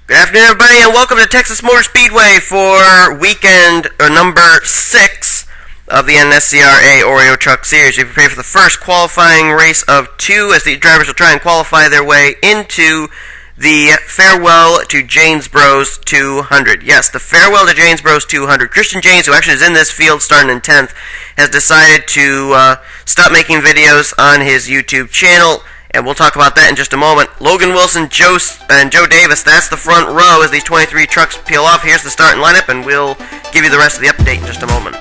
Good afternoon, everybody, and welcome to Texas Motor Speedway for weekend number 6 of the NNSCRA Oreo Truck Series. We prepare for the first qualifying race of 2 as the drivers will try and qualify their way into the Farewell to Janesboro's 200. Yes, the Farewell to Janesboro's 200. Christian Janes, who actually is in this field starting in 10th, has decided to stop making videos on his YouTube channel. And we'll talk about that in just a moment. Logan Wilson, and Joe Davis, that's the front row as these 23 trucks peel off. Here's the starting lineup, and we'll give you the rest of the update in just a moment.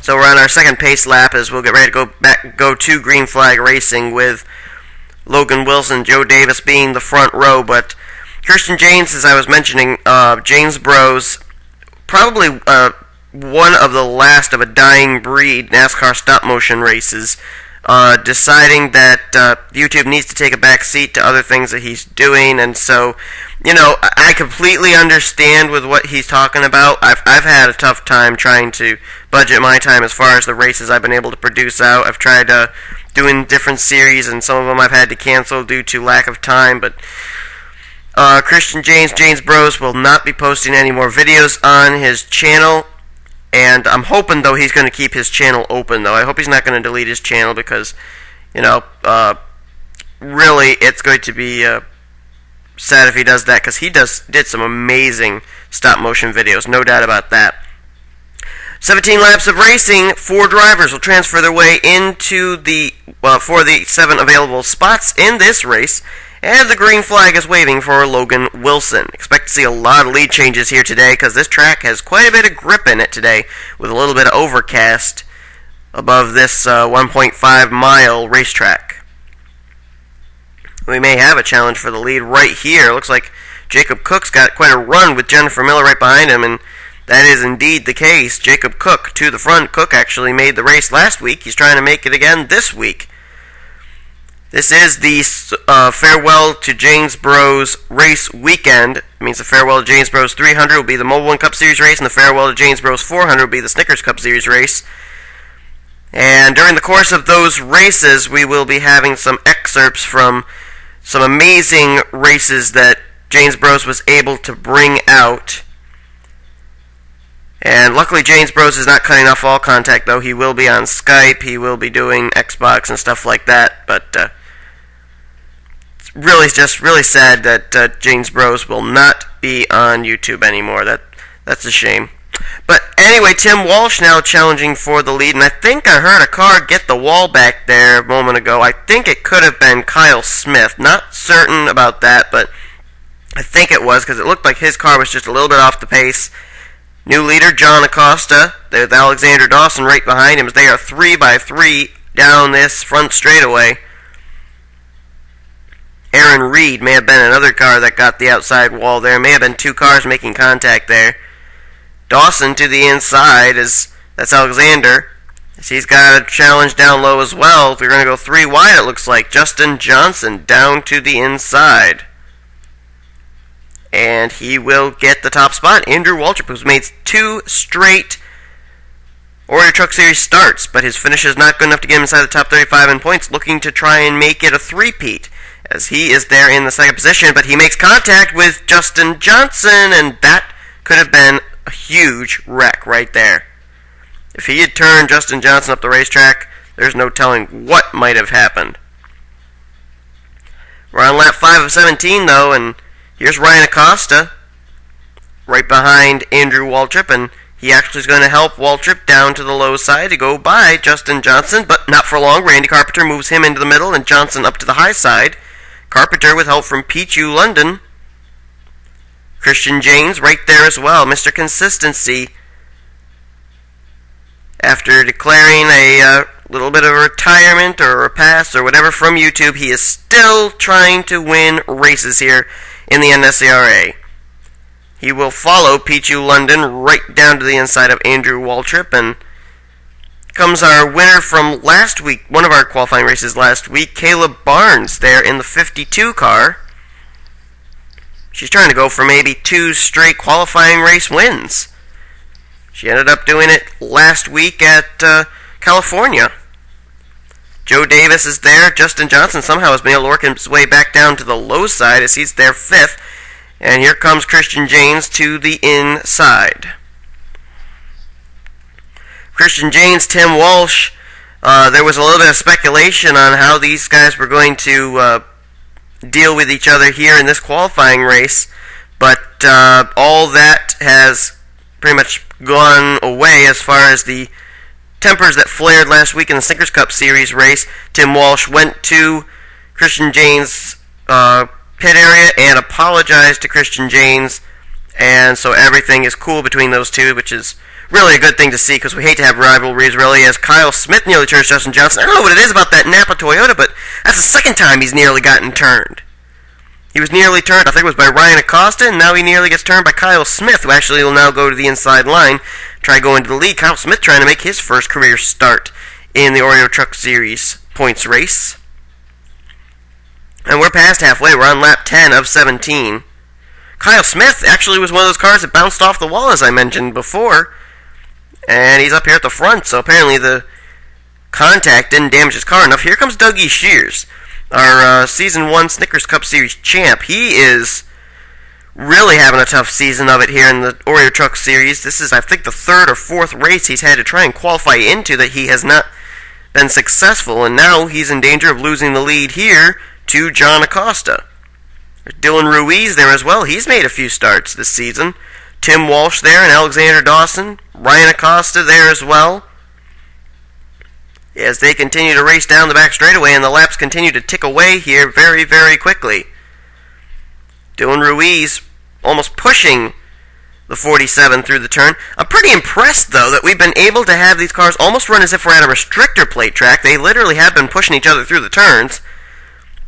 So we're on our second pace lap as we'll get ready to go to green flag racing with Logan Wilson, Joe Davis being the front row. But Christian Janes, as I was mentioning, Janesboro's probably one of the last of a dying breed NASCAR stop motion races, deciding that YouTube needs to take a back seat to other things that he's doing. And so, you know, I completely understand with what he's talking about. I've had a tough time trying to budget my time as far as the races I've been able to produce out. I've tried doing different series, and some of them I've had to cancel due to lack of time. But Christian Janes Bros will not be posting any more videos on his channel. And I'm hoping, though, he's going to keep his channel open, though. I hope he's not going to delete his channel because, you know, really it's going to be sad if he does that, because he did some amazing stop-motion videos, no doubt about that. 17 laps of racing, 4 drivers will transfer their way into for the 7 available spots in this race, and the green flag is waving for Logan Wilson. Expect to see a lot of lead changes here today, because this track has quite a bit of grip in it today, with a little bit of overcast above this 1.5-mile racetrack. We may have a challenge for the lead right here. Looks like Jacob Cook's got quite a run with Jennifer Miller right behind him, and that is indeed the case. Jacob Cook to the front. Cook actually made the race last week. He's trying to make it again this week. This is the Farewell to Janesboro's race weekend. It means the Farewell to Janesboro's 300 will be the Mobile One Cup Series race, and the Farewell to Janesboro's 400 will be the Snickers Cup Series race. And during the course of those races, we will be having some excerpts from some amazing races that Janesboro's was able to bring out. And luckily Janesboro's is not cutting off all contact, though. He will be on Skype, he will be doing Xbox and stuff like that, but it's just really sad that Janesboro's will not be on YouTube anymore. That's a shame. But anyway, Tim Walsh now challenging for the lead, and I think I heard a car get the wall back there a moment ago. I think it could have been Kyle Smith. Not certain about that, but I think it was, because it looked like his car was just a little bit off the pace. New leader, John Acosta, with Alexander Dawson right behind him, as they are 3 by 3 down this front straightaway. Aaron Reed may have been another car that got the outside wall there. May have been 2 cars making contact there. Dawson to the inside, that's Alexander. He's got a challenge down low as well. We're going to go 3 wide, it looks like. Justin Johnson down to the inside. And he will get the top spot. Andrew Waltrip, who's made 2 straight Oreo Truck Series starts, but his finish is not good enough to get him inside the top 35 in points, looking to try and make it a 3-peat, as he is there in the second position, but he makes contact with Justin Johnson, and that could have been a huge wreck right there. If he had turned Justin Johnson up the racetrack, there's no telling what might have happened. We're on lap 5 of 17, though, and here's Ryan Acosta, right behind Andrew Waltrip, and he actually is going to help Waltrip down to the low side to go by Justin Johnson, but not for long. Randy Carpenter moves him into the middle, and Johnson up to the high side. Carpenter with help from Pichu London. Christian Janes right there as well, Mr. Consistency. After declaring a little bit of a retirement or a pass or whatever from YouTube, he is still trying to win races here in the NNSCRA. He will follow Pichu London right down to the inside of Andrew Waltrip, and comes our winner from last week, one of our qualifying races last week, Kayla Barnes there in the 52 car. She's trying to go for maybe 2 straight qualifying race wins. She ended up doing it last week at California. Joe Davis is there. Justin Johnson somehow has been able to work his way back down to the low side as he's there 5th. And here comes Christian Janes to the inside. Christian Janes, Tim Walsh. There was a little bit of speculation on how these guys were going to deal with each other here in this qualifying race, but all that has pretty much gone away as far as the tempers that flared last week in the Snickers Cup Series race. Tim Walsh went to Christian Janes' pit area and apologized to Christian Janes, and so everything is cool between those two, which is really a good thing to see, because we hate to have rivalries, really, as Kyle Smith nearly turns Justin Johnson. I don't know what it is about that Napa Toyota, but that's the second time he's nearly gotten turned. He was nearly turned, I think it was by Ryan Acosta, and now he nearly gets turned by Kyle Smith, who actually will now go to the inside line, try going to the lead. Kyle Smith trying to make his first career start in the Oreo Truck Series points race. And we're past halfway. We're on lap 10 of 17. Kyle Smith actually was one of those cars that bounced off the wall, as I mentioned before. And he's up here at the front, so apparently the contact didn't damage his car enough. Here comes Dougie Shears, our Season 1 Snickers Cup Series champ. He is really having a tough season of it here in the Oreo Truck Series. This is, I think, the 3rd or 4th race he's had to try and qualify into that he has not been successful, and now he's in danger of losing the lead here to John Acosta. There's Dylan Ruiz there as well. He's made a few starts this season. Tim Walsh there and Alexander Dawson. Ryan Acosta there as well. As they continue to race down the back straightaway, and the laps continue to tick away here very, very quickly. Dylan Ruiz almost pushing the 47 through the turn. I'm pretty impressed, though, that we've been able to have these cars almost run as if we're at a restrictor plate track. They literally have been pushing each other through the turns,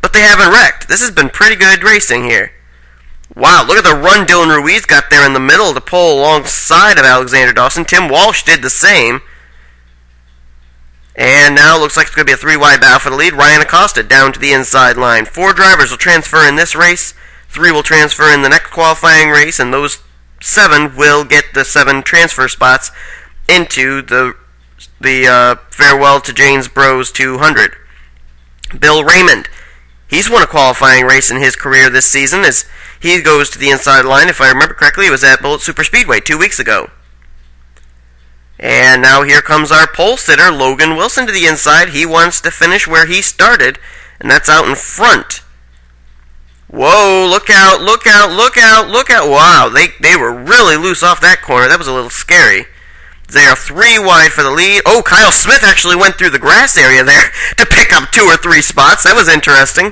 but they haven't wrecked. This has been pretty good racing here. Wow, look at the run Dylan Ruiz got there in the middle to pull alongside of Alexander Dawson. Tim Walsh did the same. And now it looks like it's going to be a 3-wide battle for the lead. Ryan Acosta down to the inside line. 4 drivers will transfer in this race. 3 will transfer in the next qualifying race. And those 7 will get the 7 transfer spots into the Farewell to Janes Bros 200. Bill Raymond. He's won a qualifying race in his career this season as he goes to the inside line. If I remember correctly, it was at Bullitt Super Speedway 2 weeks ago. And now here comes our pole sitter, Logan Wilson, to the inside. He wants to finish where he started, and that's out in front. Whoa, look out, look out, look out, look out. Wow, they were really loose off that corner. That was a little scary. They are 3 wide for the lead. Oh, Kyle Smith actually went through the grass area there to pick up 2 or 3 spots. That was interesting.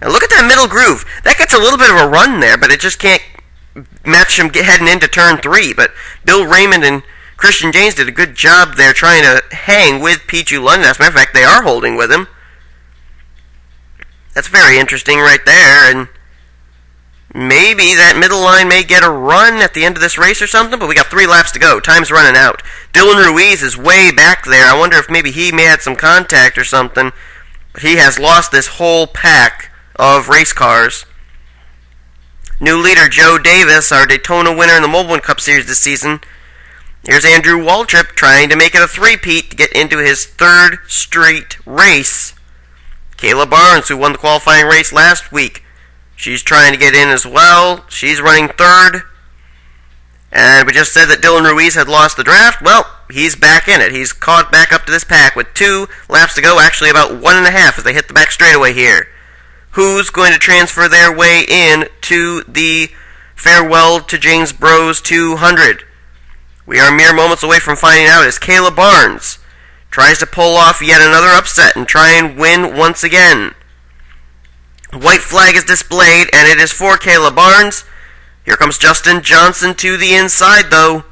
And look at that middle groove. That gets a little bit of a run there, but it just can't match him heading into turn 3. But Bill Raymond and Christian Janes did a good job there trying to hang with Pichu London. As a matter of fact, they are holding with him. That's very interesting right there, and maybe that middle line may get a run at the end of this race or something, but we got 3 laps to go. Time's running out. Dylan Ruiz is way back there. I wonder if maybe he may have had some contact or something, but he has lost this whole pack of race cars. New leader Joe Davis, our Daytona winner in the Mobile Cup Series this season. Here's Andrew Waltrip trying to make it a 3-peat to get into his 3rd straight race. Kayla Barnes, who won the qualifying race last week, she's trying to get in as well. She's running 3rd. And we just said that Dylan Ruiz had lost the draft. Well, he's back in it. He's caught back up to this pack with 2 laps to go, actually about 1.5 as they hit the back straightaway here. Who's going to transfer their way in to the Farewell to Janes Bros 200? We are mere moments away from finding out as Kayla Barnes tries to pull off yet another upset and try and win once again. White flag is displayed, and it is for Kayla Barnes. Here comes Justin Johnson to the inside, though.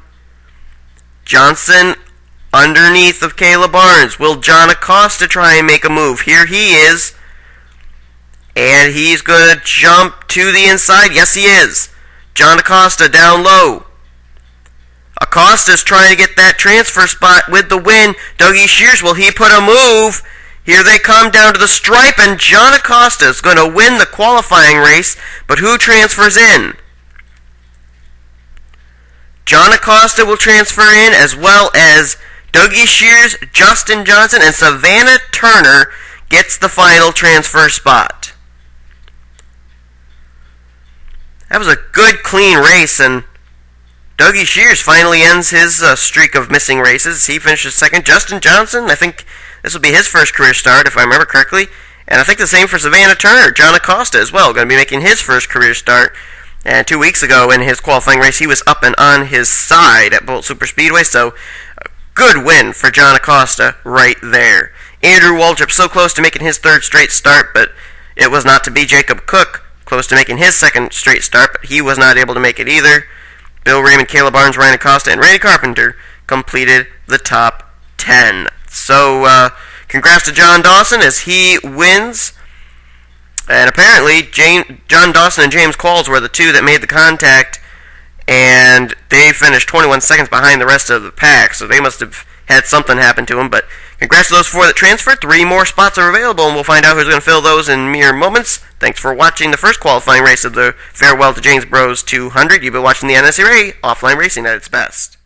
Johnson underneath of Kayla Barnes. Will John Acosta try and make a move? Here he is. And he's going to jump to the inside. Yes, he is. John Acosta down low. Costa's trying to get that transfer spot with the win. Dougie Shears, will he put a move? Here they come down to the stripe, and John Acosta is going to win the qualifying race, but who transfers in? John Acosta will transfer in, as well as Dougie Shears, Justin Johnson, and Savannah Turner gets the final transfer spot. That was a good, clean race, and Dougie Shears finally ends his streak of missing races. He finishes second. Justin Johnson, I think this will be his first career start, if I remember correctly. And I think the same for Savannah Turner. John Acosta as well, going to be making his first career start. And 2 weeks ago in his qualifying race, he was up and on his side at Bolt Superspeedway. So, a good win for John Acosta right there. Andrew Waldrop so close to making his third straight start, but it was not to be. Jacob Cook close to making his second straight start, but he was not able to make it either. Bill Raymond, Caleb Barnes, Ryan Acosta, and Randy Carpenter completed the top 10. So, congrats to John Dawson as he wins. And apparently, John Dawson and James Qualls were the two that made the contact, and they finished 21 seconds behind the rest of the pack, so they must have had something happen to them. But congrats to those four that transferred. 3 more spots are available, and we'll find out who's going to fill those in mere moments. Thanks for watching the first qualifying race of the Farewell to James Bros 200. You've been watching the NNSCRA Offline Racing at its best.